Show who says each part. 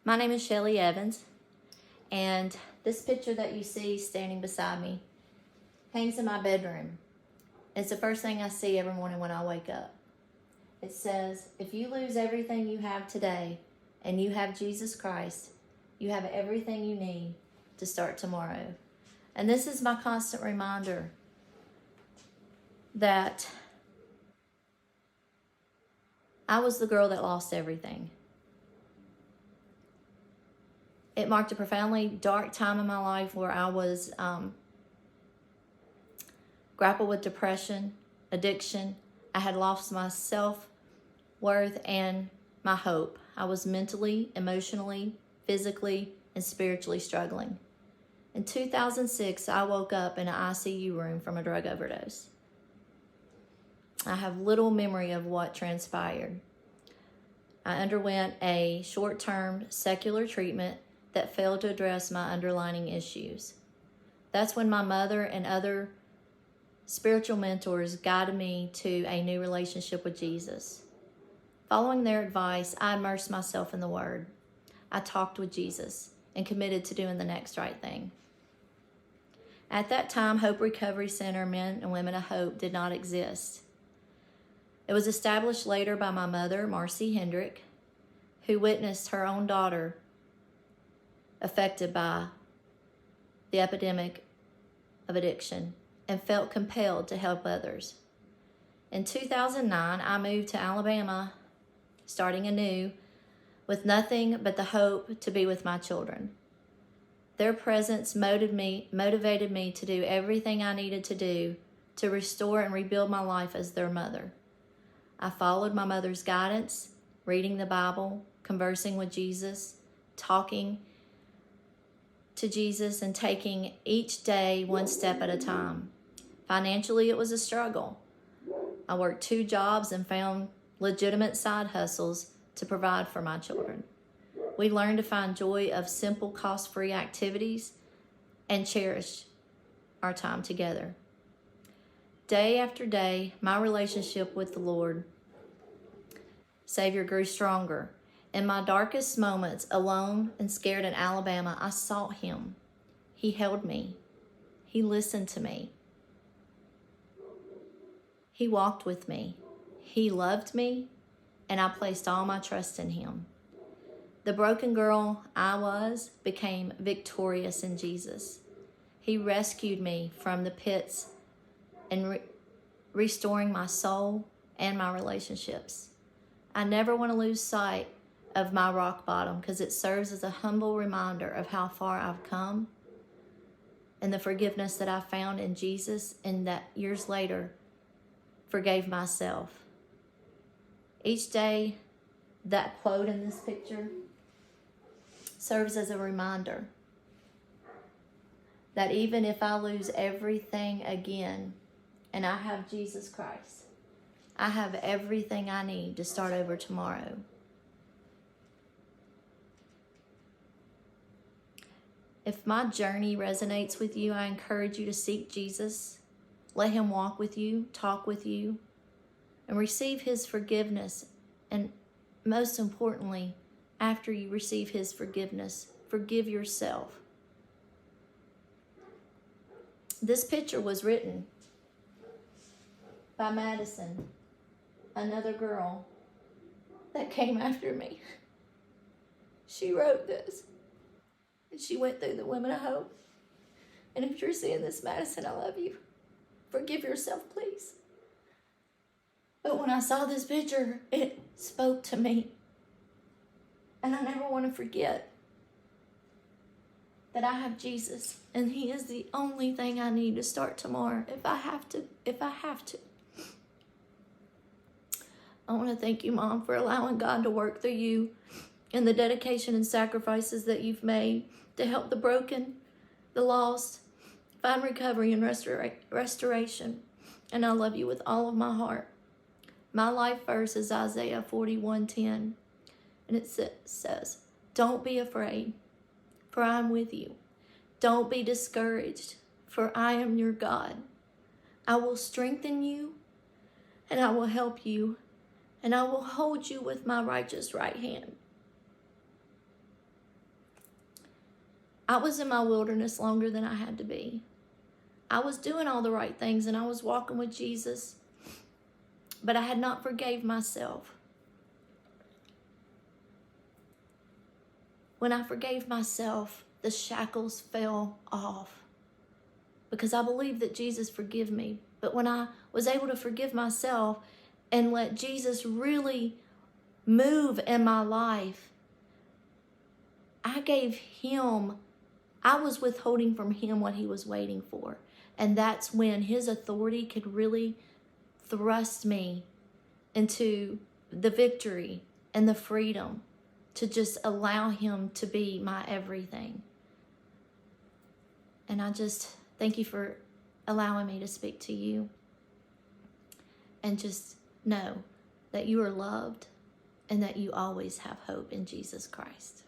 Speaker 1: My name is Shelly Evans, and this picture that you see standing beside me hangs in my bedroom. It's the first thing I see every morning when I wake up. It says, if you lose everything you have today and you have Jesus Christ, you have everything you need to start tomorrow. And this is my constant reminder that I was the girl that lost everything. It marked a profoundly dark time in my life where I was grappled with depression, addiction. I had lost my self-worth and my hope. I was mentally, emotionally, physically, and spiritually struggling. In 2006, I woke up in an ICU room from a drug overdose. I have little memory of what transpired. I underwent a short-term secular treatment that failed to address my underlying issues. That's when my mother and other spiritual mentors guided me to a new relationship with Jesus. Following their advice, I immersed myself in the Word. I talked with Jesus and committed to doing the next right thing. At that time, Hope Recovery Center, Men and Women of Hope, did not exist. It was established later by my mother, Marcy Hendrick, who witnessed her own daughter affected by the epidemic of addiction and felt compelled to help others. In 2009, I moved to Alabama, starting anew, with nothing but the hope to be with my children. Their presence motivated me to do everything I needed to do to restore and rebuild my life as their mother. I followed my mother's guidance, reading the Bible, conversing with Jesus, talking to Jesus, and taking each day one step at a time. Financially, it was a struggle. I worked 2 jobs and found legitimate side hustles to provide for my children. We learned to find joy of simple, cost-free activities and cherish our time together. Day after day, my relationship with the Lord Savior grew stronger. In my darkest moments, alone and scared in Alabama, I sought Him. He held me. He listened to me. He walked with me. He loved me, and I placed all my trust in Him. The broken girl I was became victorious in Jesus. He rescued me from the pits and restoring my soul and my relationships. I never want to lose sight of my rock bottom because it serves as a humble reminder of how far I've come and the forgiveness that I found in Jesus, and that years later forgave myself. Each day, that quote in this picture serves as a reminder that even if I lose everything again and I have Jesus Christ, I have everything I need to start over tomorrow. If my journey resonates with you, I encourage you to seek Jesus. Let Him walk with you, talk with you, and receive His forgiveness. And most importantly, after you receive His forgiveness, forgive yourself. This picture was written by Madison, another girl that came after me. She wrote this, and she went through the Women of Hope. And if you're seeing this, Madison, I love you. Forgive yourself, please. But when I saw this picture, it spoke to me. And I never want to forget that I have Jesus, and He is the only thing I need to start tomorrow if I have to. I want to thank you, Mom, for allowing God to work through you and the dedication and sacrifices that you've made to help the broken, the lost, find recovery and restoration. And I love you with all of my heart. My life verse is Isaiah 41:10. And it says, don't be afraid, for I am with you. Don't be discouraged, for I am your God. I will strengthen you, and I will help you, and I will hold you with my righteous right hand. I was in my wilderness longer than I had to be. I was doing all the right things and I was walking with Jesus, but I had not forgave myself. When I forgave myself, the shackles fell off because I believed that Jesus forgave me. But when I was able to forgive myself and let Jesus really move in my life, I was withholding from him what he was waiting for. And that's when his authority could really thrust me into the victory and the freedom to just allow him to be my everything. And I just thank you for allowing me to speak to you. And just know that you are loved and that you always have hope in Jesus Christ.